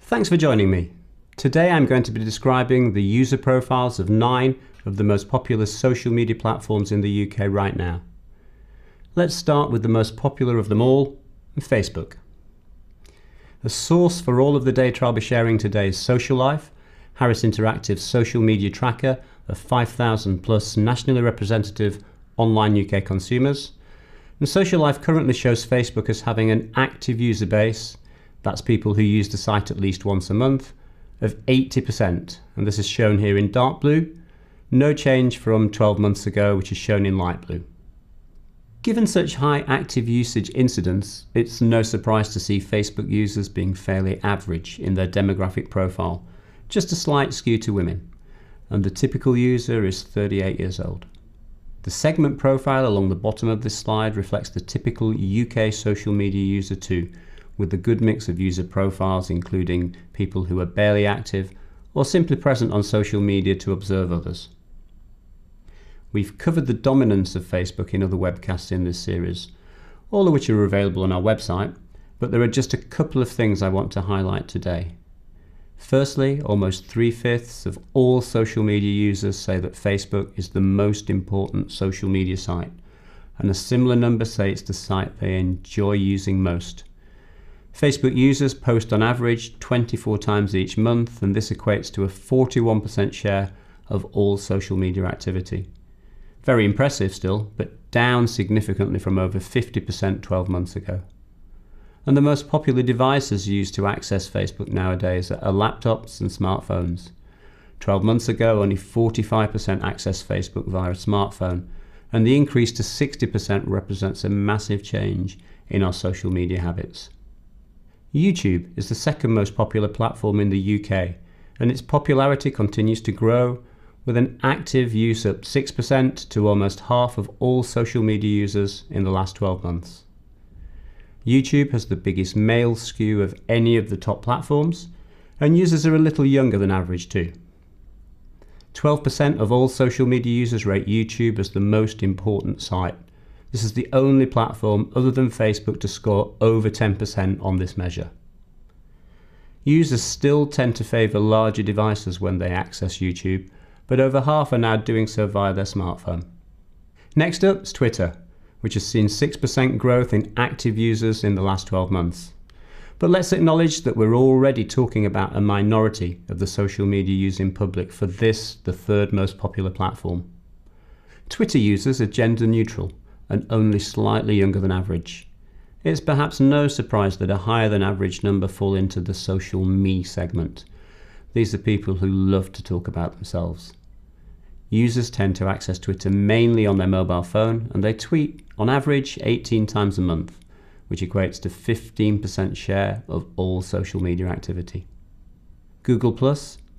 Thanks for joining me. Today I'm going to be describing the user profiles of 9 of the most popular social media platforms in the UK right now. Let's start with the most popular of them all, Facebook. The source for all of the data I'll be sharing today is SocialLife, Harris Interactive's social media tracker of 5,000 plus nationally representative online UK consumers. And SocialLife currently shows Facebook as having an active user base, that's people who use the site at least once a month, of 80%, and this is shown here in dark blue, no change from 12 months ago, which is shown in light blue. Given such high active usage incidence, it's no surprise to see Facebook users being fairly average in their demographic profile, just a slight skew to women, and the typical user is 38 years old. The segment profile along the bottom of this slide reflects the typical UK social media user too, with a good mix of user profiles including people who are barely active or simply present on social media to observe others. We've covered the dominance of Facebook in other webcasts in this series, all of which are available on our website, but there are just a couple of things I want to highlight today. Firstly, almost 3/5 of all social media users say that Facebook is the most important social media site, and a similar number say it's the site they enjoy using most. Facebook users post on average 24 times each month, and this equates to a 41% share of all social media activity. Very impressive still, but down significantly from over 50% 12 months ago. And the most popular devices used to access Facebook nowadays are laptops and smartphones. 12 months ago, only 45% accessed Facebook via a smartphone, and the increase to 60% represents a massive change in our social media habits. YouTube is the second most popular platform in the UK, and its popularity continues to grow, with an active use up 6% to almost half of all social media users in the last 12 months. YouTube has the biggest male skew of any of the top platforms, and users are a little younger than average too. 12% of all social media users rate YouTube as the most important site. This is the only platform other than Facebook to score over 10% on this measure. Users still tend to favour larger devices when they access YouTube, but over half are now doing so via their smartphone. Next up is Twitter, which has seen 6% growth in active users in the last 12 months. But let's acknowledge that we're already talking about a minority of the social media using public for this, the third most popular platform. Twitter users are gender neutral and only slightly younger than average. It's perhaps no surprise that a higher than average number fall into the social me segment. These are people who love to talk about themselves. Users tend to access Twitter mainly on their mobile phone, and they tweet on average 18 times a month, which equates to 15% share of all social media activity. Google+,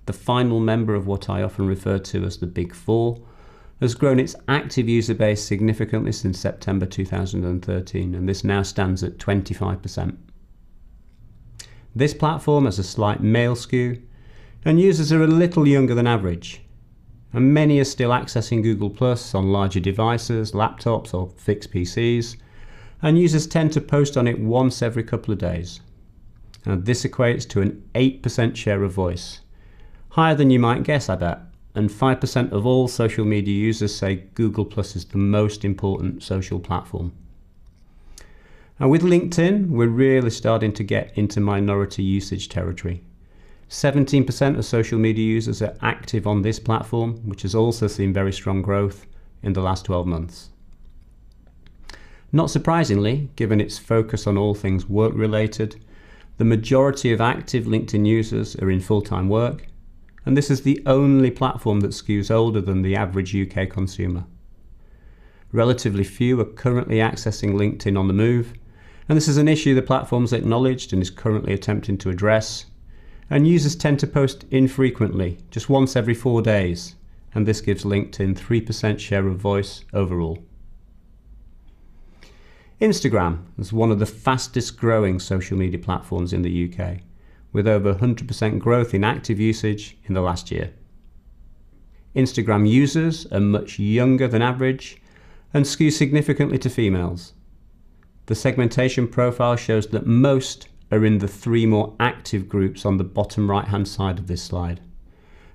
the final member of what I often refer to as the Big Four, has grown its active user base significantly since September 2013, and this now stands at 25%. This platform has a slight male skew, and users are a little younger than average. And many are still accessing Google+ on larger devices, laptops or fixed PCs, and users tend to post on it once every couple of days. And this equates to an 8% share of voice. Higher than you might guess, I bet. And 5% of all social media users say Google+ is the most important social platform. And with LinkedIn, we're really starting to get into minority usage territory. 17% of social media users are active on this platform, which has also seen very strong growth in the last 12 months. Not surprisingly, given its focus on all things work-related, the majority of active LinkedIn users are in full-time work, and this is the only platform that skews older than the average UK consumer. Relatively few are currently accessing LinkedIn on the move, and this is an issue the platform's acknowledged and is currently attempting to address. And users tend to post infrequently, just once every 4 days, and this gives LinkedIn 3% share of voice overall. Instagram is one of the fastest growing social media platforms in the UK, with over 100% growth in active usage in the last year. Instagram users are much younger than average and skew significantly to females. The segmentation profile shows that most are in the 3 more active groups on the bottom right hand side of this slide.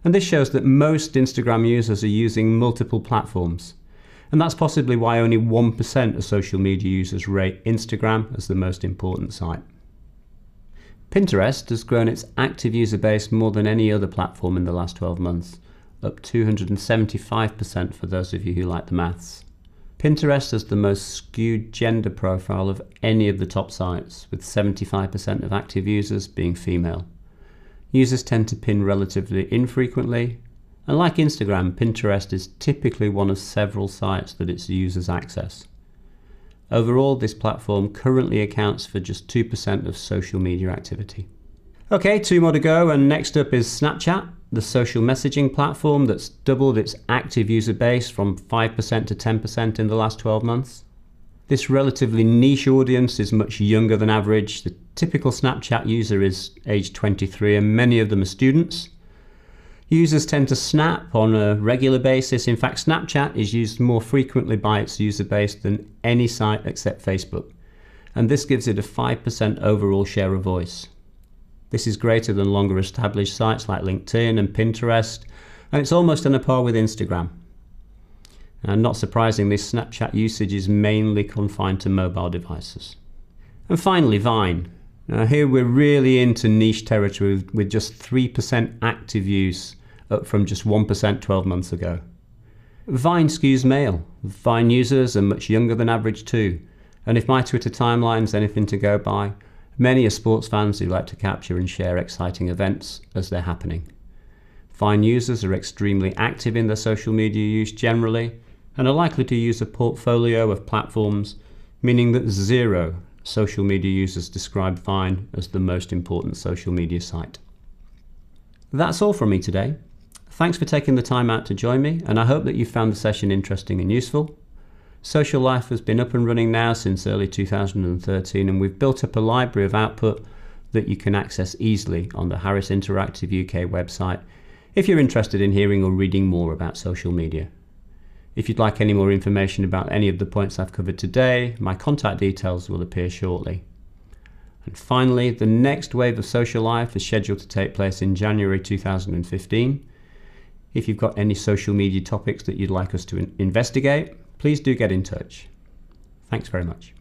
And this shows that most Instagram users are using multiple platforms. And that's possibly why only 1% of social media users rate Instagram as the most important site. Pinterest has grown its active user base more than any other platform in the last 12 months, up 275% for those of you who like the maths. Pinterest has the most skewed gender profile of any of the top sites, with 75% of active users being female. Users tend to pin relatively infrequently, and like Instagram, Pinterest is typically one of several sites that its users access. Overall, this platform currently accounts for just 2% of social media activity. Okay, 2 more to go, and next up is Snapchat, the social messaging platform that's doubled its active user base from 5% to 10% in the last 12 months. This relatively niche audience is much younger than average. The typical Snapchat user is age 23 and many of them are students. Users tend to snap on a regular basis. In fact, Snapchat is used more frequently by its user base than any site except Facebook. And this gives it a 5% overall share of voice. This is greater than longer established sites like LinkedIn and Pinterest, and it's almost on a par with Instagram. And not surprisingly, Snapchat usage is mainly confined to mobile devices. And finally, Vine. Now here we're really into niche territory with just 3% active use, up from just 1% 12 months ago. Vine skews male. Vine users are much younger than average too. And if my Twitter timeline's anything to go by, many are sports fans who like to capture and share exciting events as they're happening. Vine users are extremely active in their social media use generally, and are likely to use a portfolio of platforms, meaning that 0 social media users describe Vine as the most important social media site. That's all from me today. Thanks for taking the time out to join me, and I hope that you found the session interesting and useful. Social Life has been up and running now since early 2013, and we've built up a library of output that you can access easily on the Harris Interactive UK website if you're interested in hearing or reading more about social media. If you'd like any more information about any of the points I've covered today, my contact details will appear shortly. And finally, the next wave of Social Life is scheduled to take place in January 2015. If you've got any social media topics that you'd like us to investigate, please do get in touch. Thanks very much.